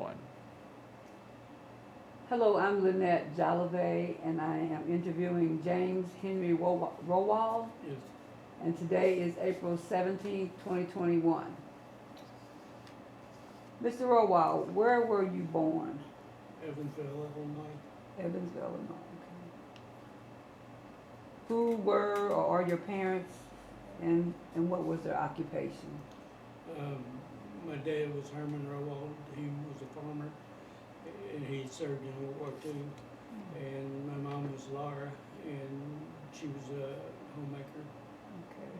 one. Hello, I'm Lynette Jalivay, and I am interviewing James Henry Rowold, Yes, and today is April 17th, 2021. Mr. Rowold, where were you born? Evansville, Illinois. Evansville, Illinois. Okay. Who were or are your parents, and what was their occupation? My dad was Herman Rowold. He was a farmer, and he served in World War II. And my mom was Laura, and she was a homemaker. Okay.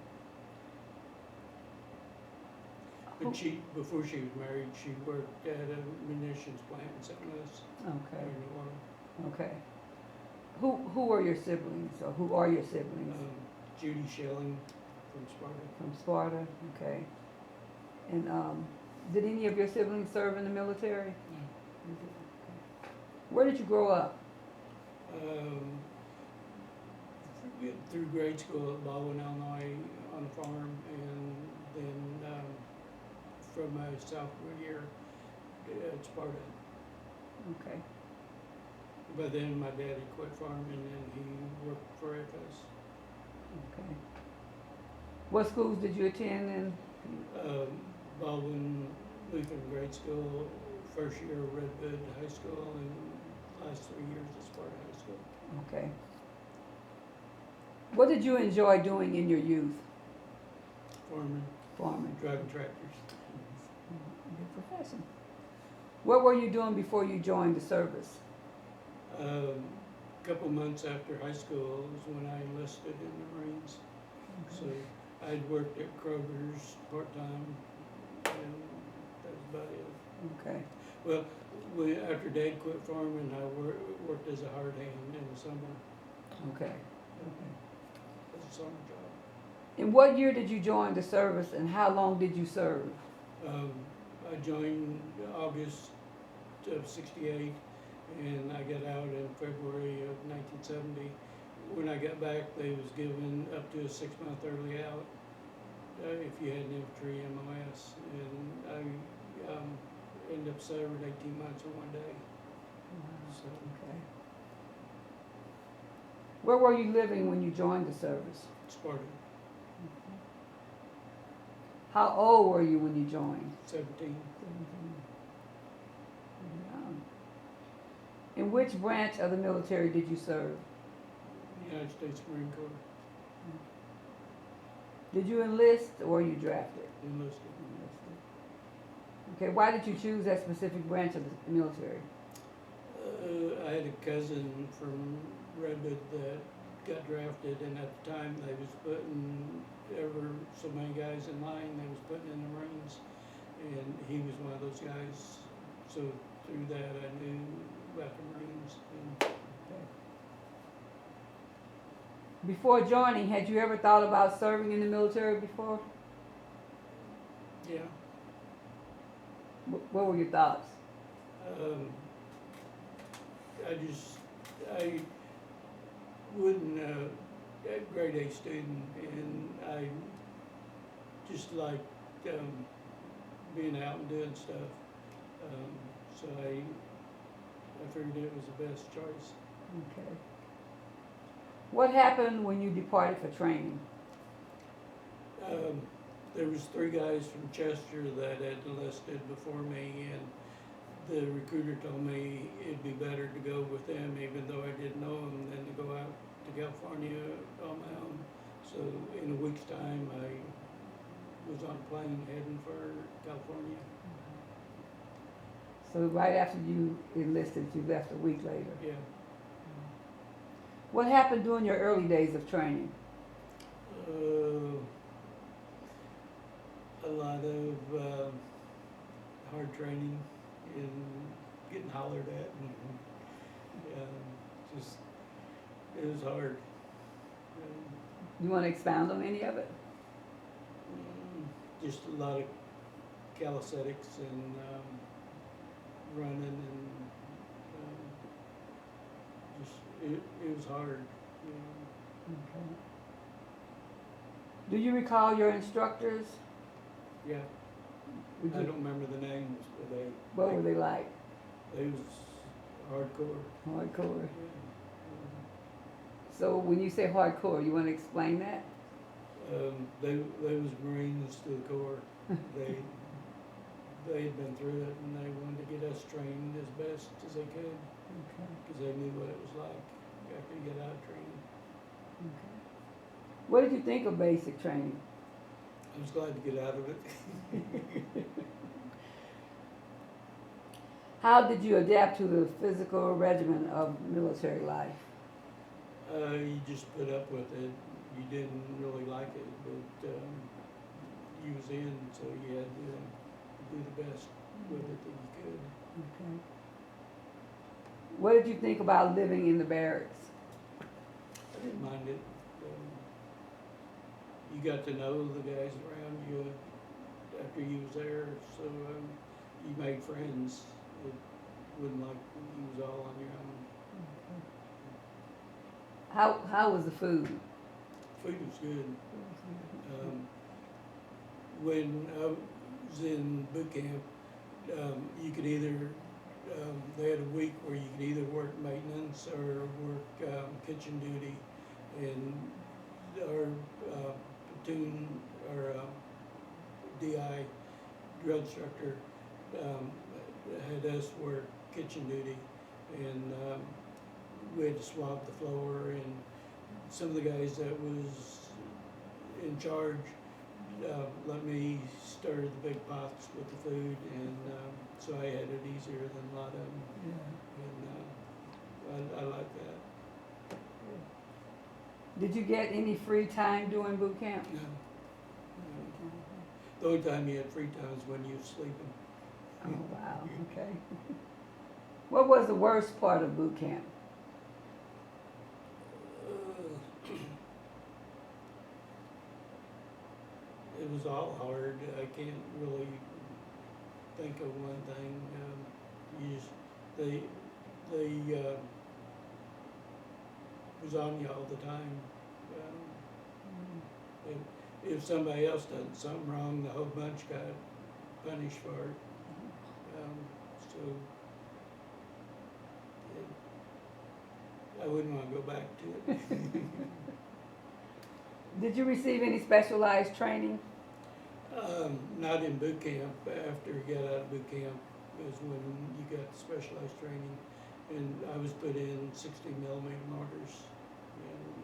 But before she was married, she worked at a munitions plant in St. Louis, Okay. in New Orleans. Okay. Who are your siblings, or who are your siblings? Judy Schilling from Sparta. From Sparta, okay. And did any of your siblings serve in the military? Yeah. Where did you grow up? Through grade school at Baldwin, Illinois, on a farm, and then from my sophomore year at Sparta. Okay. By then, my dad had quit farming and he worked for FS. Okay. What schools did you attend in? Baldwin Lutheran Grade School, first year Redwood High School, and last 3 years at Sparta High School. Okay. What did you enjoy doing in your youth? Farming, Farming. driving tractors. Good profession. What were you doing before you joined the service? A couple months after high school was when I enlisted in the Marines. So I'd worked at Kroger's part-time, and that was about it. Okay. Well, after Dad quit farming, I worked as a hard hand in the summer, Okay. as a summer job. In what year did you join the service, and how long did you serve? I joined August of '68, and I got out in February of 1970. When I got back, they was given up to a 6-month early out if you had an infantry MOS, and I ended up serving 18 months in 1 day. So, Okay. Where were you living when you joined the service? Sparta, How old were you when you joined? 17. In which branch of the military did you serve? United States Marine Corps, Did you enlist or were you drafted? enlisted. Okay, why did you choose that specific branch of the military? I had a cousin from Redwood that got drafted, and at the time they was putting ever so many guys in line, they was putting in the Marines, and he was one of those guys. So through that, I knew about the Marines. And Before joining, had you ever thought about serving in the military before? yeah, What were your thoughts? I wasn't a grade A student, and I just liked being out and doing stuff. So I figured it was the best choice. Okay. What happened when you departed for training? There was 3 guys from Chester that had enlisted before me, and the recruiter told me it'd be better to go with them, even though I didn't know them, than to go out to California on my own. So in a week's time, I was on a plane heading for California. So right after you enlisted, you left a week later. Yeah. What happened during your early days of training? A lot of hard training and getting hollered at, and just it was hard. You want to expound on any of it? Just a lot of calisthenics and running, and it was hard. Okay. Do you recall your instructors? Yeah. Would I you, don't remember the names, but what were they like? they was hardcore. Hardcore. Yeah. So when you say hardcore, you want to explain that? They was Marines to the Corps. They had been through it, and they wanted to get us trained as best as they could, Okay. because they knew what it was like after you get out of training. Okay. What did you think of basic training? I was glad to get out of it. How did you adapt to the physical regimen of military life? You just put up with it. You didn't really like it, but you was in, so you had to do the best with it that you could. Okay. What did you think about living in the barracks? I didn't mind it. You got to know the guys around you after you was there, so you made friends. It wasn't like you was all on your own. How was the food? Food was good. When I was in boot camp, you could either, they had a week where you could either work maintenance or work kitchen duty. And our platoon, or DI drill instructor, had us work kitchen duty. And we had to swab the floor, and some of the guys that was in charge let me stir the big pots with the food, and so I had it easier than a lot of them. Yeah. And I like that. Did you get any free time during boot camp? No. The only time you had free time was when you was sleeping. Oh, wow, okay. What was the worst part of boot camp? It was all hard. I can't really think of one thing. You just, they was on you all the time. And if somebody else done something wrong, the whole bunch got punished for it. So I wouldn't want to go back to it. Did you receive any specialized training? Not in boot camp. After you got out of boot camp is when you got specialized training, and I was put in 60 millimeter mortars, and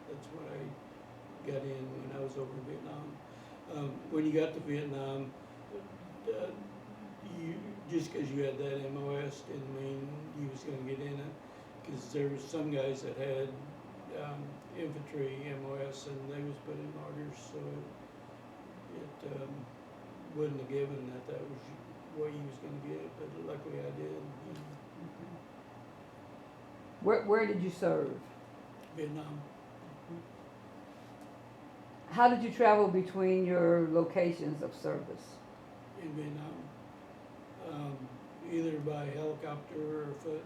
that's what I got in when I was over in Vietnam. When you got to Vietnam, you just because you had that MOS didn't mean you was going to get in it, because there was some guys that had infantry MOS, and they was put in mortars, so it wasn't a given that was what you was going to get, but luckily I did. Where did you serve? Vietnam. How did you travel between your locations of service? In Vietnam, either by helicopter or foot.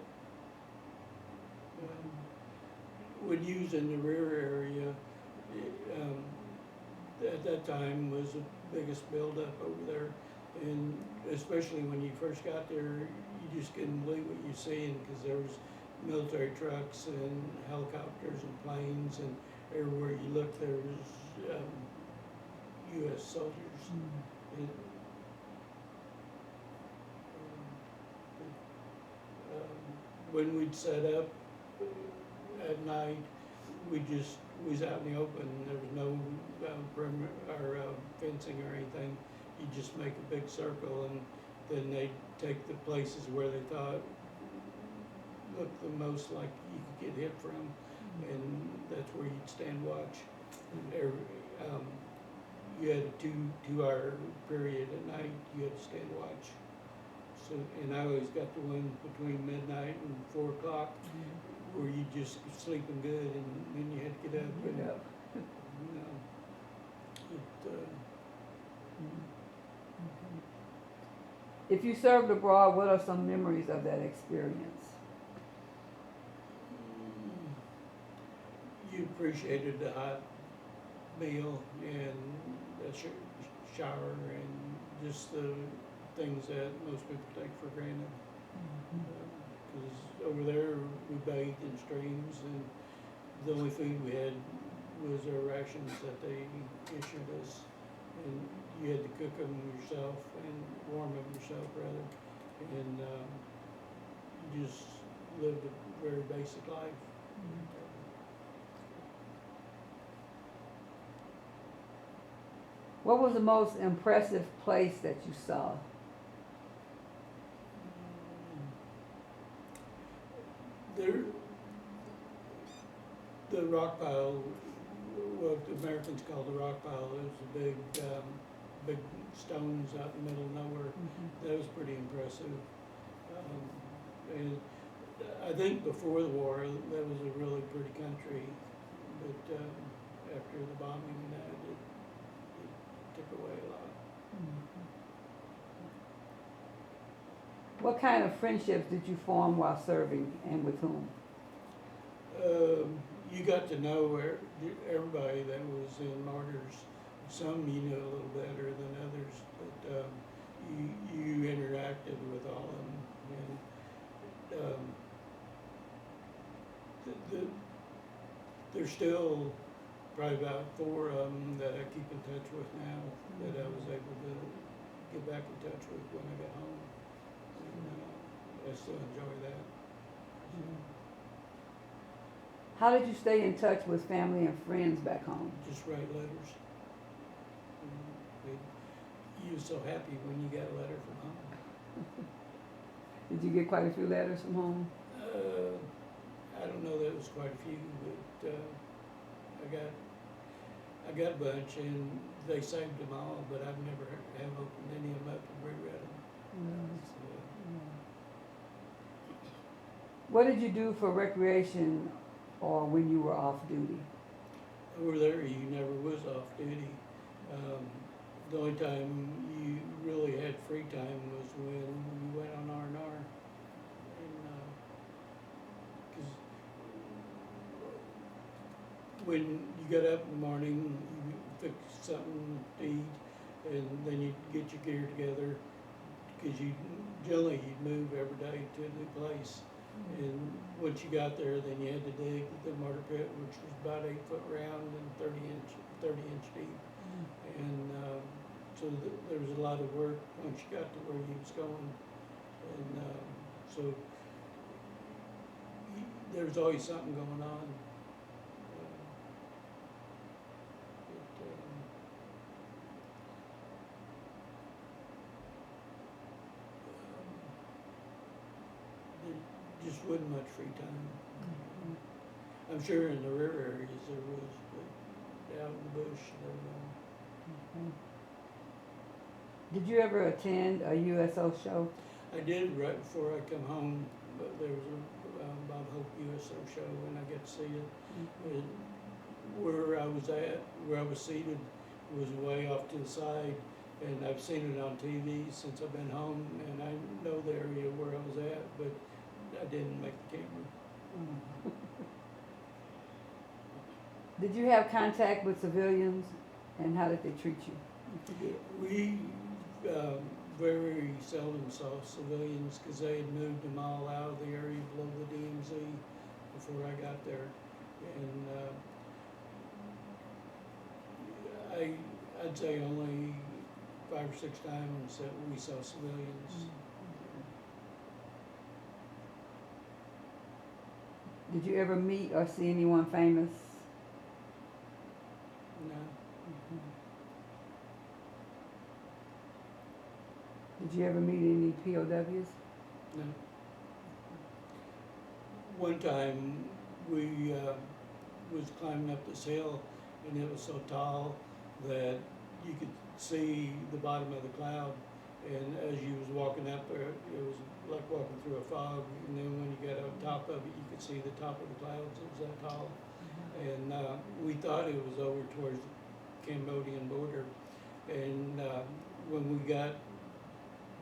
When you was in the rear area, at that time was the biggest buildup over there, and especially when you first got there, you just couldn't believe what you're seeing, because there was military trucks and helicopters and planes, and everywhere you looked there was U.S. soldiers. And, when we'd set up at night, we was out in the open. There was no perimeter or fencing or anything. You just make a big circle, and then they'd take the places where they thought looked the most like you could get hit from, and that's where you'd stand watch. And you had a two-hour period at night. You had to stand watch. So, and I always got the one between midnight and 4 o'clock, where you just sleeping good, and then you had to get up. Get up. If you served abroad, what are some memories of that experience? You appreciated the hot meal and the shower and just the things that most people take for granted. Because over there, we bathed in streams, and the only food we had was our rations that they issued us. And you had to cook them yourself and warm them yourself, rather. And you just lived a very basic life. What was the most impressive place that you saw? There, the rock pile, what the Americans call the rock pile, it was a big stones out in the middle of nowhere. That was pretty impressive. And I think before the war, that was a really pretty country, but after the bombing and that, it took away a lot. What kind of friendships did you form while serving, and with whom? You got to know everybody that was in martyrs. Some you knew a little better than others, but you interacted with all of them. And there's still probably about 4 of them that I keep in touch with now, that I was able to get back in touch with when I got home. And I still enjoy that. How did you stay in touch with family and friends back home? Just write letters. You were so happy when you got a letter from home. Did you get quite a few letters from home? I don't know that it was quite a few, but I got a bunch, and they saved them all, but I've never have opened any of them up and reread them. What did you do for recreation or when you were off duty? Over there, you never was off duty. The only time you really had free time was when you went on R&R. Because when you got up in the morning, you fix something to eat, and then you'd get your gear together, because generally you'd move every day to a new place. And once you got there, then you had to dig the mortar pit, which was about 8 foot round and 30 inch deep. And so there was a lot of work once you got to where you was going. And so there was always something going on. There just wasn't much free time. I'm sure in the rear areas there was, but out in the bush, there was. Did you ever attend a USO show? I did right before I come home, but there was a Bob Hope USO show, and I got to see it. And where I was seated, was way off to the side, and I've seen it on TV since I've been home, and I know the area where I was at, but I didn't make the camera. Did you have contact with civilians, and how did they treat you? We very seldom saw civilians, because they had moved them all out of the area below the DMZ before I got there. And I'd say only 5 or 6 times that we saw civilians. Did you ever meet or see anyone famous? No. Did you ever meet any POWs? No. One time we was climbing up this hill, and it was so tall that you could see the bottom of the cloud. And as you was walking up there, it was like walking through a fog. And then when you got on top of it, you could see the top of the clouds. It was that tall. And we thought it was over towards the Cambodian border. And when we got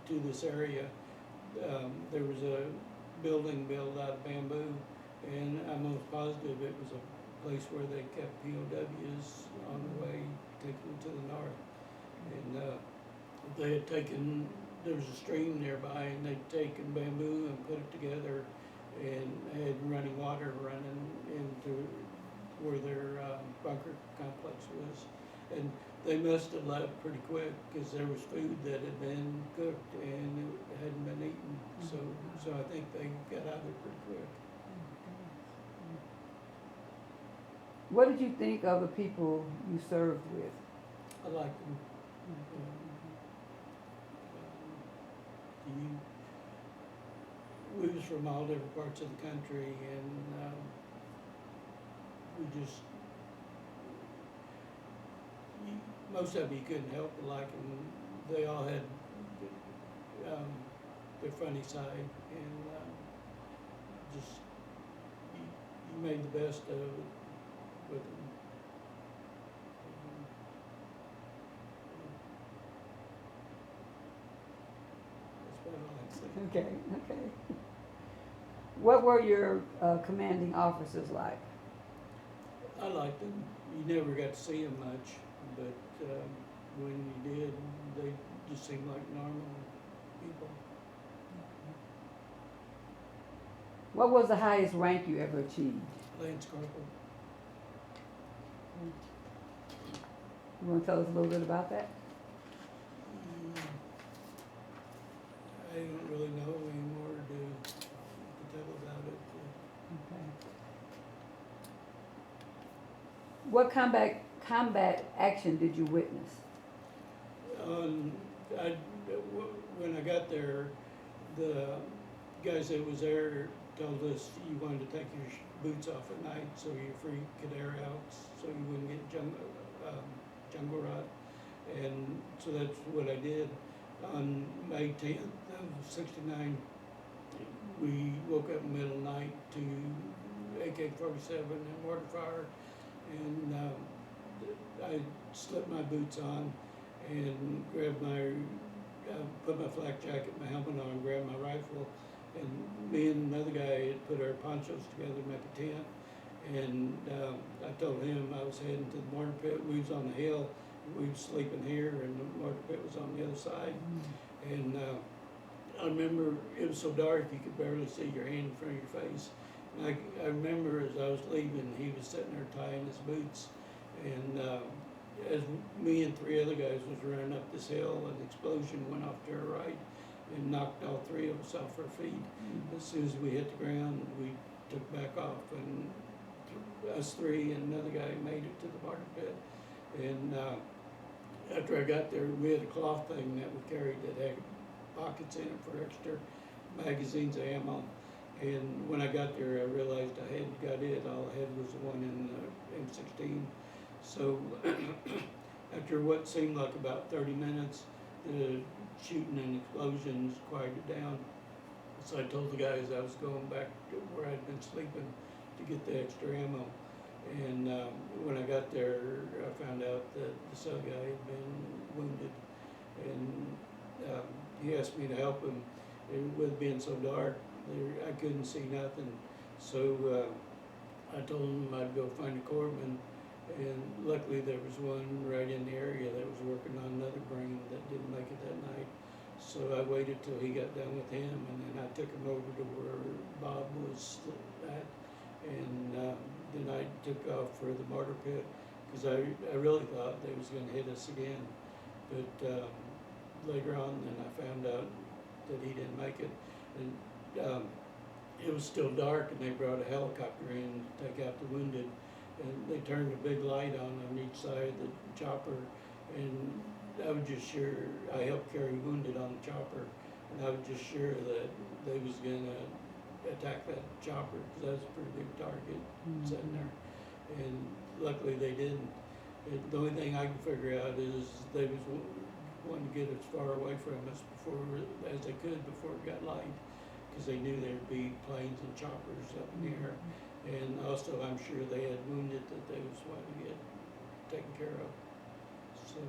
to this area, there was a building built out of bamboo, and I'm almost positive it was a place where they kept POWs on the way taken to the north. And They had taken, there was a stream nearby, and they'd taken bamboo and put it together and had running water running into where their bunker complex was. And they must have left pretty quick because there was food that had been cooked and it hadn't been eaten. So I think they got out of there pretty quick. What did you think of the people you served with? I liked them. We was from all different parts of the country, and we just, most of you couldn't help but like them. They all had their funny side, and just, you made the best of it with them. That's what I like to say. Okay. What were your commanding officers like? I liked them. You never got to see them much, but when you did, they just seemed like normal people. What was the highest rank you ever achieved? Lance Corporal. You want to tell us a little bit about that? I don't really know anymore to tell about it. Okay. What combat action did you witness? When I got there, the guys that was there told us you wanted to take your boots off at night so your feet could air out, so you wouldn't get jungle rot. And so that's what I did. On May 10th of '69, we woke up in the middle of the night to AK-47 and mortar fire, and I slipped my boots on and grabbed put my flak jacket, my helmet on, grabbed my rifle, and me and another guy had put our ponchos together to make a tent. And I told him I was heading to the mortar pit. We was on the hill, we was sleeping here, and the mortar pit was on the other side. And I remember it was so dark you could barely see your hand in front of your face. And I remember as I was leaving, he was sitting there tying his boots, and as me and three other guys was running up this hill, an explosion went off to our right and knocked all three of us off our feet. As soon as we hit the ground, we took back off, and us three and another guy made it to the mortar pit. And after I got there, we had a cloth thing that we carried that had pockets in it for extra magazines of ammo. And when I got there, I realized I hadn't got it. All I had was the one in the M16. So after what seemed like about 30 minutes, the shooting and explosions quieted down. So I told the guys I was going back to where I'd been sleeping to get the extra ammo. And when I got there, I found out that this other guy had been wounded. And he asked me to help him. And with it being so dark, I couldn't see nothing. So I told him I'd go find a corpsman. And luckily there was one right in the area that was working on another brain that didn't make it that night. So I waited till he got done with him, and then I took him over to where Bob was at. And then I took off for the mortar pit, because I really thought they was going to hit us again. But later on, then I found out that he didn't make it. And it was still dark, and they brought a helicopter in to take out the wounded. And they turned a big light on each side of the chopper. And I was just sure, I helped carry wounded on the chopper, and I was just sure that they was going to attack that chopper, because that was a pretty big target sitting there. And luckily they didn't. The only thing I could figure out is they was wanting to get as far away from us as they could before it got light, because they knew there'd be planes and choppers up in the air. And also I'm sure they had wounded that they was wanting to get taken care of. So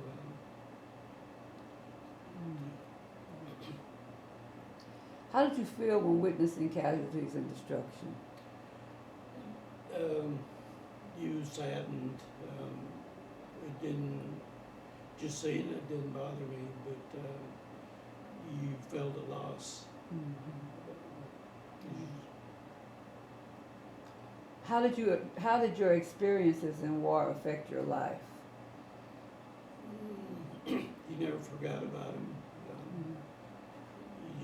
How did you feel when witnessing casualties and destruction? you saddened. It didn't just seeing it didn't bother me, but you felt a loss. How did your experiences in war affect your life? You never forgot about them.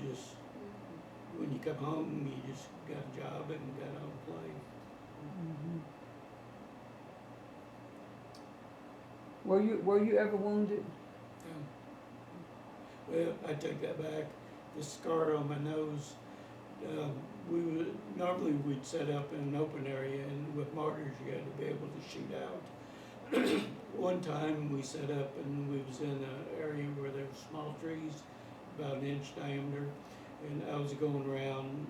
You just, when you come home, you just got a job and got on a plane. Were you ever wounded? Well, I take that back. The scar on my nose, normally we'd set up in an open area, and with mortars you had to be able to shoot out. One time we set up and we was in an area where there were small trees, about an inch diameter, and I was going around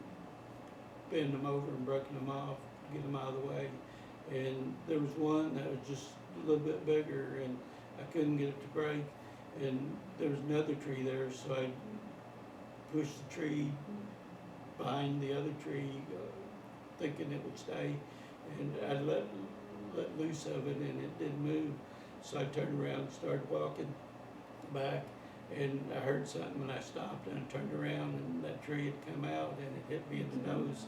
bending them over and breaking them off, get them out of the way. And there was one that was just a little bit bigger, and I couldn't get it to break. And there was another tree there, so I pushed the tree behind the other tree, thinking it would stay. And I let loose of it, and it didn't move. So I turned around and started walking back, and I heard something when I stopped, and I turned around, and that tree had come out, and it hit me in the nose.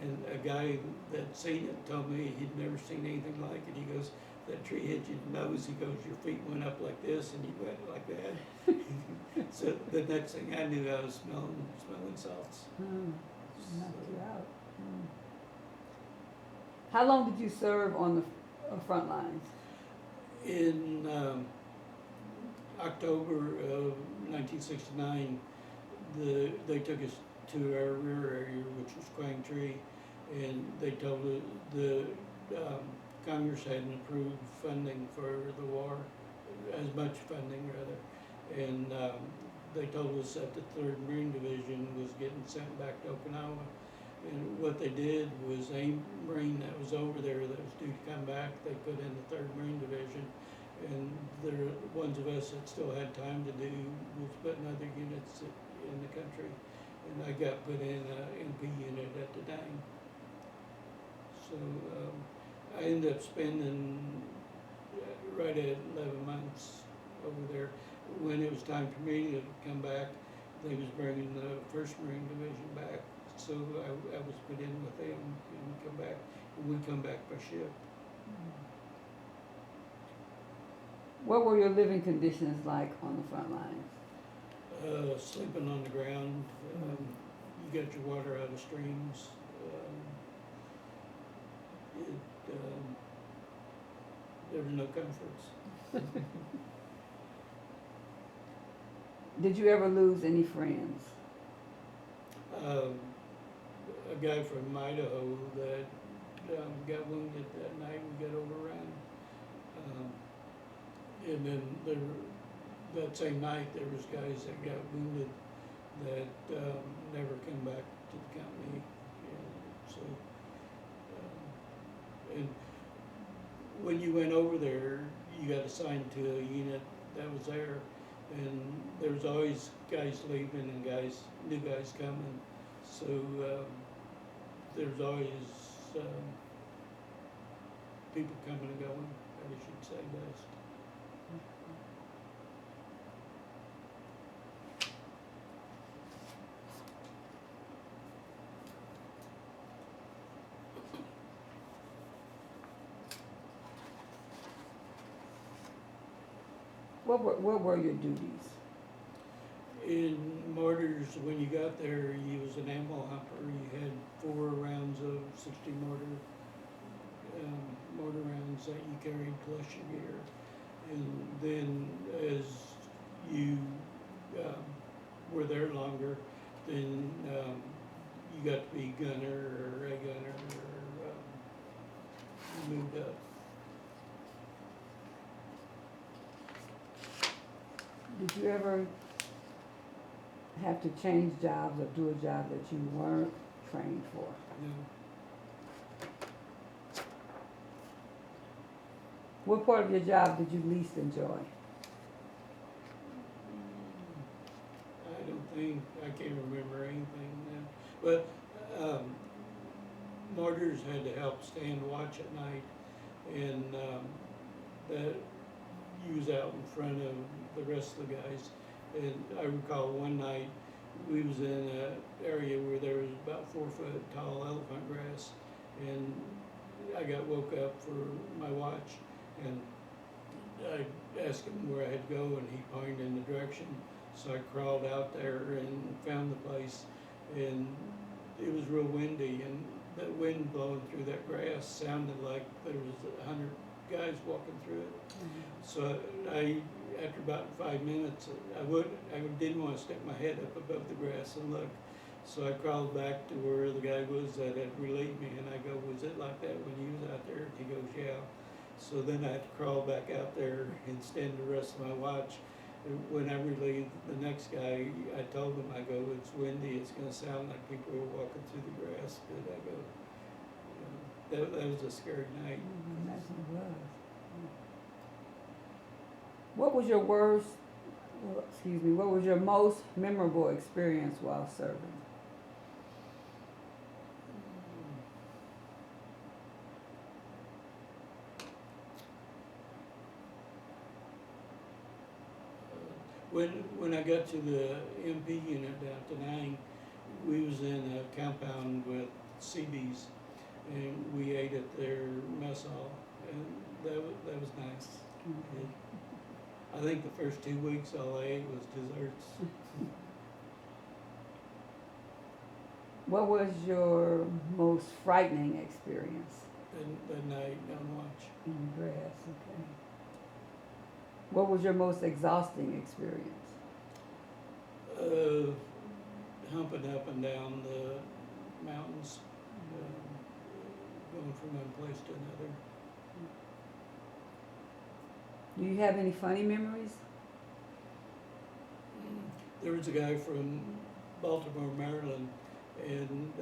And a guy that seen it told me he'd never seen anything like it. He goes, "That tree hit you in the nose." He goes, "Your feet went up like this, and you went like that." So the next thing I knew, I was smelling salts. Knocked you out. How long did you serve on the front lines? In October of 1969, they took us to our rear area, which was Quang Tree, and they told us the Congress hadn't approved funding for the war, as much funding rather, and they told us that the 3rd Marine Division was getting sent back to Okinawa. And what they did was any Marine that was over there that was due to come back, they put in the 3rd Marine Division. And the ones of us that still had time to do was putting other units in the country. And I got put in an MP unit at the time. So I ended up spending right at 11 months over there. When it was time for me to come back, they was bringing the 1st Marine Division back. So I was put in with them and come back. And we come back by ship. What were your living conditions like on the front lines? Sleeping on the ground. You got your water out of streams. There were no comforts. Did you ever lose any friends? A guy from Idaho that got wounded that night, we got overrun. And then that same night, there was guys that got wounded that never came back to the company. And when you went over there, you got assigned to a unit that was there, and there was always guys leaving and new guys coming. So there was always people coming and going, I should say best. What were your duties? In mortars, when you got there, you was an ammo hopper. You had 4 rounds of 60 mortar rounds that you carried plus your gear. And then as you were there longer, then you got to be gunner or a gunner or moved up. Did you ever have to change jobs or do a job that you weren't trained for? No. What part of your job did you least enjoy? I can't remember anything then. But mortars had to help stand watch at night, and use out in front of the rest of the guys. And I recall one night, we was in an area where there was about 4 foot tall elephant grass, and I got woke up for my watch, and I asked him where I had to go, and he pointed in the direction. So I crawled out there and found the place, and it was real windy, and that wind blowing through that grass sounded like there was 100 guys walking through it. So I, after about 5 minutes, I didn't want to stick my head up above the grass and look. So I crawled back to where the guy was that had relayed me, and I go, "Was it like that when you was out there?" And he goes, "Yeah." So then I had to crawl back out there and stand the rest of my watch. And when I relayed the next guy, I told him, I go, "It's windy, it's gonna sound like people are walking through the grass." But I go, that was a scary night. Yes, it was. What was your worst, what was your most memorable experience while serving? When I got to the MP unit down to Nang, we was in a compound with CBs, and we ate at their mess hall, and that was nice. And I think the first 2 weeks all I ate was desserts. What was your most frightening experience? That night on watch. In the grass, okay. What was your most exhausting experience? Humping up and down the mountains, going from one place to another. Do you have any funny memories? There was a guy from Baltimore, Maryland, and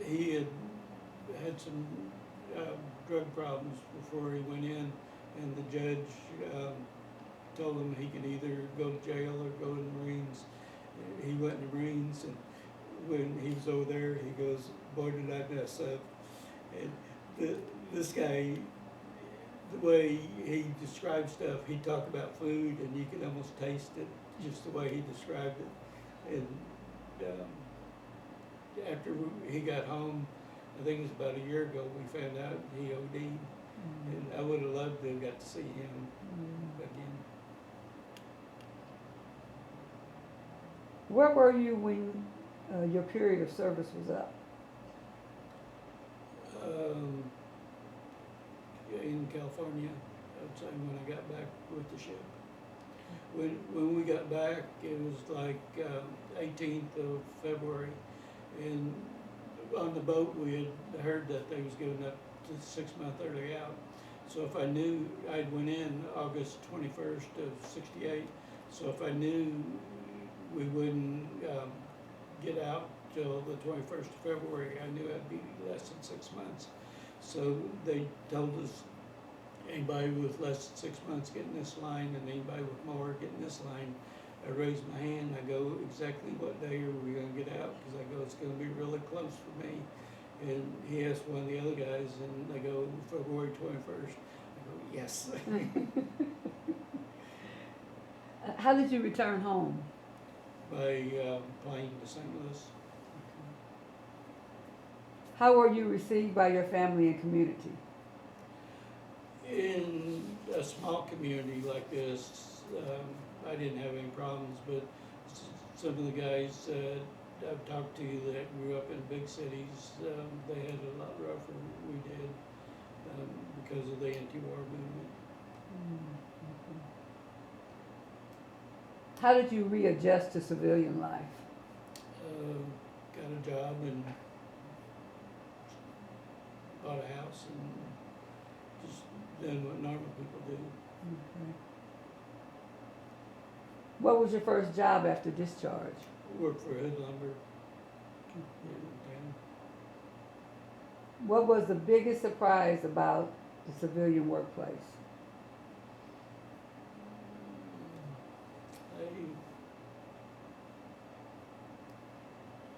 he had some drug problems before he went in, and the judge told him he could either go to jail or go to the Marines. He went in the Marines, and when he was over there, he goes, "Boy, did I mess up." And this guy, the way he described stuff, he'd talk about food, and you could almost taste it just the way he described it. And after he got home, I think it was about a year ago, we found out he OD'd. And I would have loved to have got to see him again. Where were you when your period of service was up? In California, I would say, when I got back with the ship. When we got back, it was like 18th of February, and on the boat we had heard that they was giving up to 6 month early out. So if I knew, I'd went in August 21st of '68, so if I knew we wouldn't get out till the 21st of February, I knew I'd be less than 6 months. So they told us, anybody with less than 6 months getting this line, and anybody with more getting this line. I raised my hand, I go, "Exactly what day are we gonna get out?" Because I go, "It's gonna be really close for me." And he asked one of the other guys, and they go, "February 21st. I go, "Yes." How did you return home? By plane to St. Louis. How were you received by your family and community? In a small community like this, I didn't have any problems, but some of the guys I've talked to that grew up in big cities, they had it a lot rougher than we did because of the anti-war movement. How did you readjust to civilian life? Got a job and bought a house and just done what normal people do. Okay. What was your first job after discharge? Worked for Hood Lumber in town. What was the biggest surprise about the civilian workplace?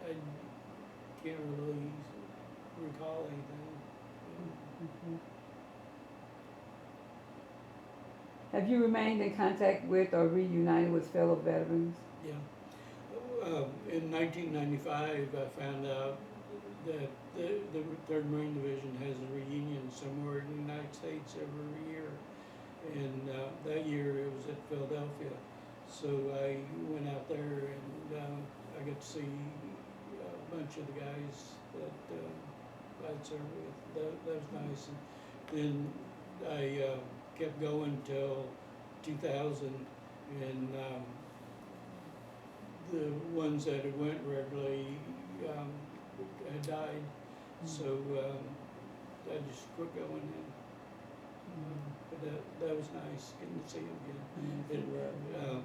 I can't really recall anything. Have you remained in contact with or reunited with fellow veterans? Yeah. In 1995, I found out that the 3rd Marine Division has a reunion somewhere in the United States every year. And that year it was at Philadelphia. So I went out there and I got to see a bunch of the guys that I'd served with. That was nice. And then I kept going till 2000, and the ones that had went regularly had died. So I just quit going in. But that was nice, getting to see them again.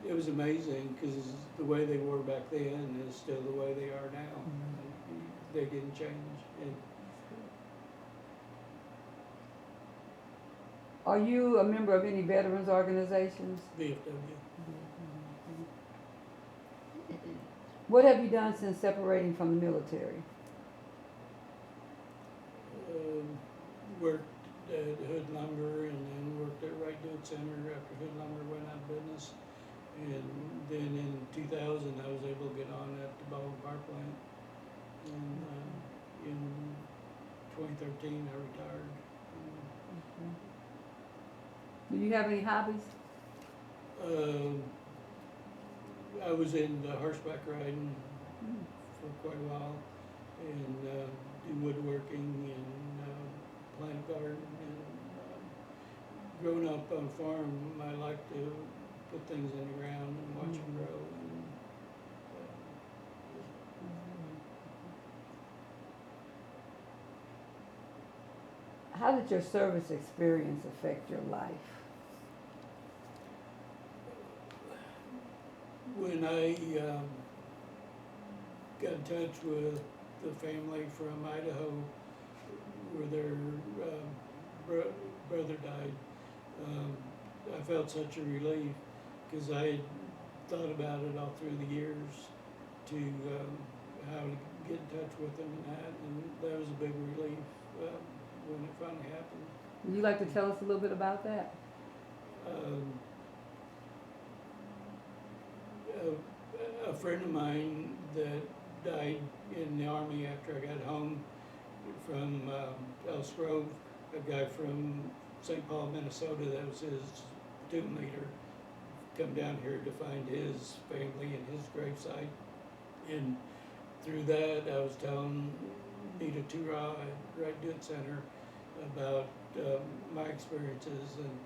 It was amazing because the way they were back then is still the way they are now. They didn't change. And Are you a member of any veterans organizations? VFW. What have you done since separating from the military? Worked at Hood Lumber, and then worked at Wright Dude Center after Hood Lumber went out of business. And then in 2000, I was able to get on at the Baldwin Power Plant. And in 2013, I retired. Do you have any hobbies? I was into horseback riding for quite a while, and do woodworking and plant a garden. And growing up on a farm, I like to put things in the ground and watch them grow. And, How did your service experience affect your life? when I got in touch with the family from Idaho, where their brother died, I felt such a relief because I had thought about it all through the years to how to get in touch with them and that was a big relief when it finally happened. Would you like to tell us a little bit about that? A friend of mine that died in the Army after I got home from Ellis Grove, a guy from St. Paul, Minnesota, that was his platoon leader, come down here to find his family and his gravesite. And through that, I was telling Nita Tura at Wright Dude Center about my experiences, and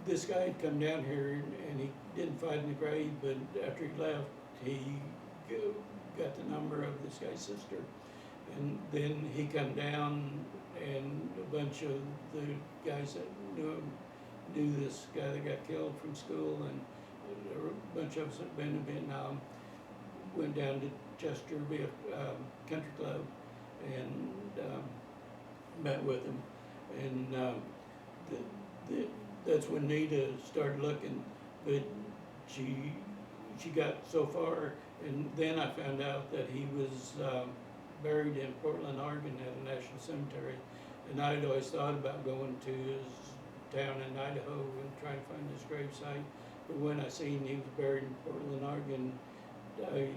this guy had come down here and he didn't find the grave, but after he left, he got the number of this guy's sister. And then he come down and a bunch of the guys that knew him knew this guy that got killed from school, and a bunch of us that had been in Vietnam went down to Chester Country Club and met with him. And that's when Nita started looking, but she got so far, and then I found out that he was buried in Portland, Oregon at a national cemetery, and I'd always thought about going to his town in Idaho and trying to find his gravesite, but when I seen he was buried in Portland, Oregon, I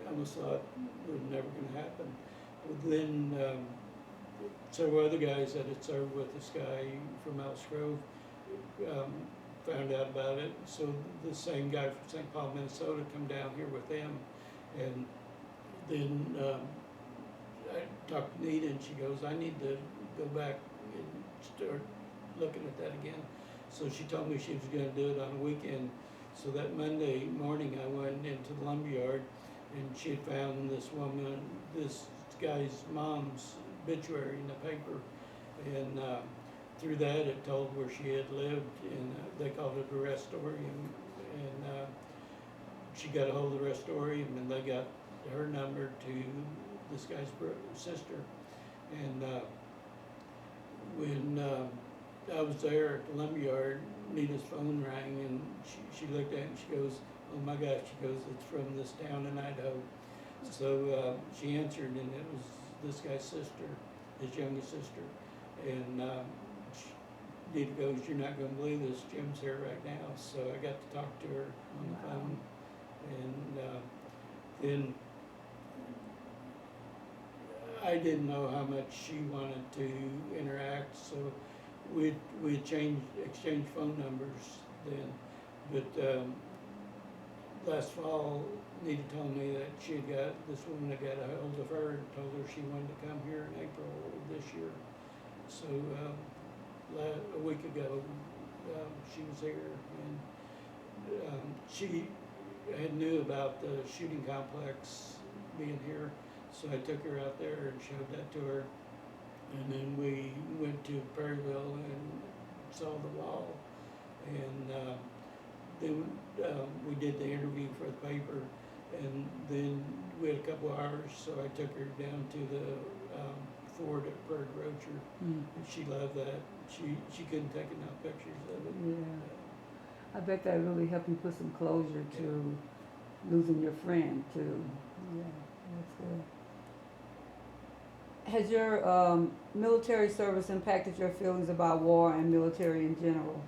almost thought it was never going to happen. But then several other guys that had served with this guy from Ellis Grove found out about it. So the same guy from St. Paul, Minnesota, come down here with them, and then I talked to Nita, and she goes, "I need to go back and start looking at that again." So she told me she was going to do it on a weekend. So that Monday morning, I went into the lumberyard, and she had found this guy's mom's obituary in the paper, and through that it told where she had lived, and they called it a restorium, and she got a hold of the restorium, and they got her number to this guy's sister. And when I was there at the lumberyard, Nita's phone rang, and she looked at it and she goes, "Oh my gosh," she goes, "it's from this town in Idaho." So she answered, and it was this guy's sister, his youngest sister. And Dita goes, "You're not gonna believe this, Jim's here right now." So I got to talk to her on the Wow. phone, and then I didn't know how much she wanted to interact, so we exchanged phone numbers then. But last fall, Nita told me that this woman had got a hold of her and told her she wanted to come here in April this year. So a week ago, she was here, and she had knew about the shooting complex being here, so I took her out there and showed that to her. And then we went to Perryville and saw the wall, and then we did the interview for the paper, and then we had a couple hours, so I took her down to the fort at Bird Rocher, Mm. and she loved that. She couldn't take enough pictures of it. Yeah. I bet that really helped you put some closure to losing your friend too. Yeah, that's good. Has your military service impacted your feelings about war and military in general?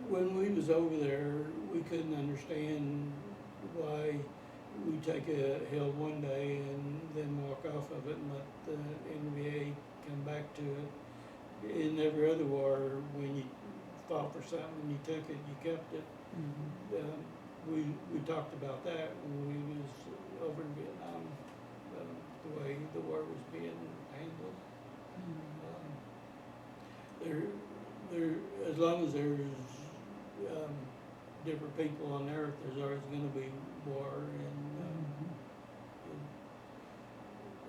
When we was over there, we couldn't understand why we take a hill one day and then walk off of it and let the NBA come back to it. In every other war, when you fought for something, you took it, you kept it. Mm-hmm. We talked about that when we was over in Vietnam, the way the war was being handled. There, as long as there's different people on earth, there's always going to be war, and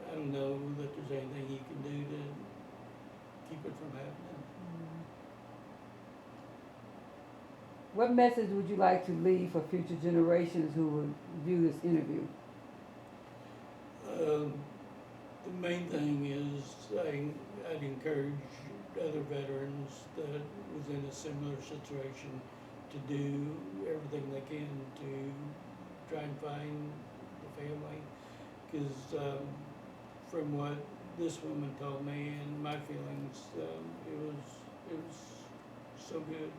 I don't know that there's anything you can do to keep it from happening. What message would you like to leave for future generations who would view this interview? The main thing is I'd encourage other veterans that was in a similar situation to do everything they can to try and find the family, because from what this woman told me and my feelings, it was so good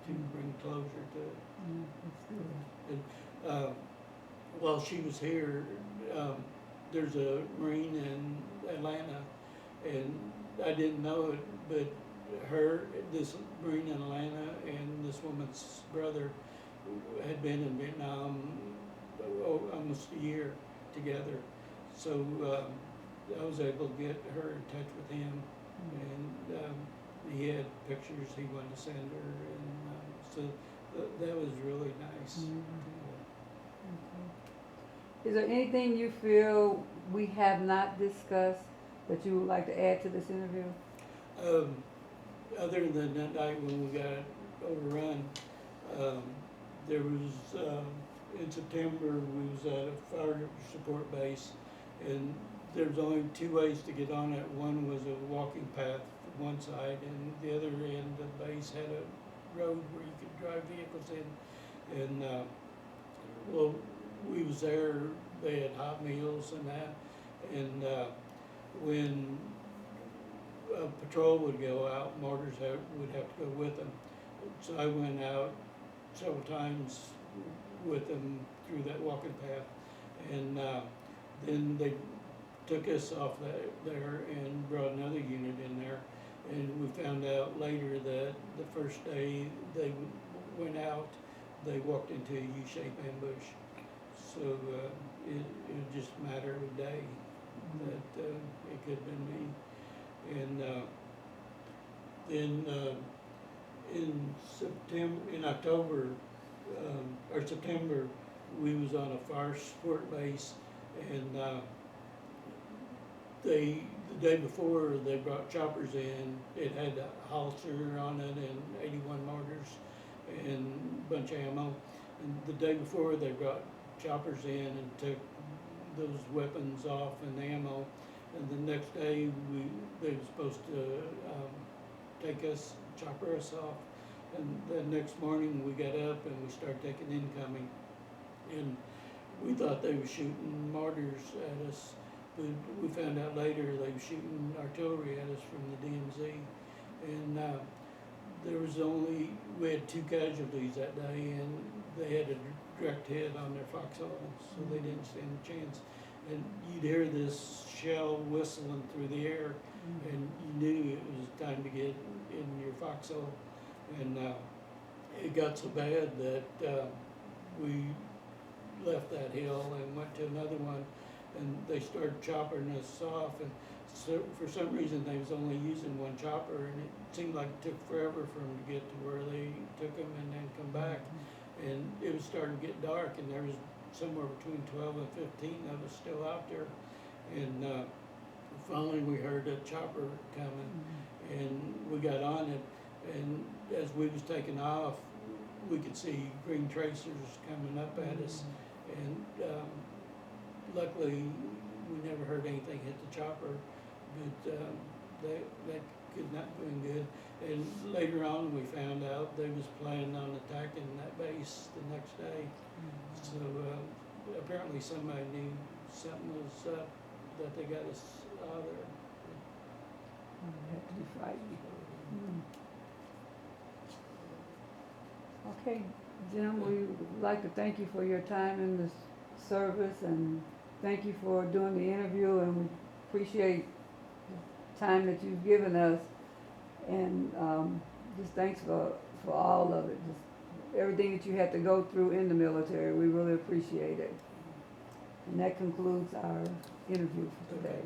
to bring closure to it. That's good. And while she was here, there's a Marine in Atlanta, and I didn't know it, but this Marine in Atlanta and this woman's brother had been in Vietnam almost a year together. So I was able to get her in touch with him, and he had pictures he wanted to send her, and so that was really nice. Okay. Is there anything you feel we have not discussed that you would like to add to this interview? Other than that night when we got overrun, there was, in September, we was at a fire support base, and there was only two ways to get on it. One was a walking path from one side, and the other end of the base had a road where you could drive vehicles in. And well, we was there, they had hot meals and that, and when a patrol would go out, mortars would have to go with them. So I went out several times with them through that walking path, and then they took us off there and brought another unit in there, and we found out later that the first day they went out, they walked into a U-shaped ambush. So it was just a matter of a day that it could have been me. And then in October or September, we was on a fire support base, and the day before they brought choppers in. It had a howitzer on it and 81 mortars and a bunch of ammo. And the day before they brought choppers in and took those weapons off and the ammo. And the next day they were supposed to take us, chopper us off. And the next morning we got up and we started taking incoming. And we thought they were shooting mortars at us. but we found out later they were shooting artillery at us from the DMZ. And we had 2 casualties that day, and they had a direct hit on their foxhole, so they didn't stand a chance. And you'd hear this shell whistling through the air, and you knew it was time to get in your foxhole. And it got so bad that we left that hill and went to another one, and they started chopping us off. And so for some reason they was only using one chopper, and it seemed like it took forever for them to get to where they took them and then come back. And it was starting to get dark, and there was somewhere between 12 and 15 of us still out there. And finally we heard a chopper coming, and we got on it, and as we was taking off, we could see green tracers coming up at us. And luckily we never heard anything hit the chopper, but that could not have been good. And later on we found out they was planning on attacking that base the next day. So apparently somebody knew something was up, that they got us out of there. It had to be frightening. Okay, Jim, we would like to thank you for your time in this service, and thank you for doing the interview, and we appreciate the time that you've given us. And just thanks for all of it, just everything that you had to go through in the military. We really appreciate it. And that concludes our interview for today.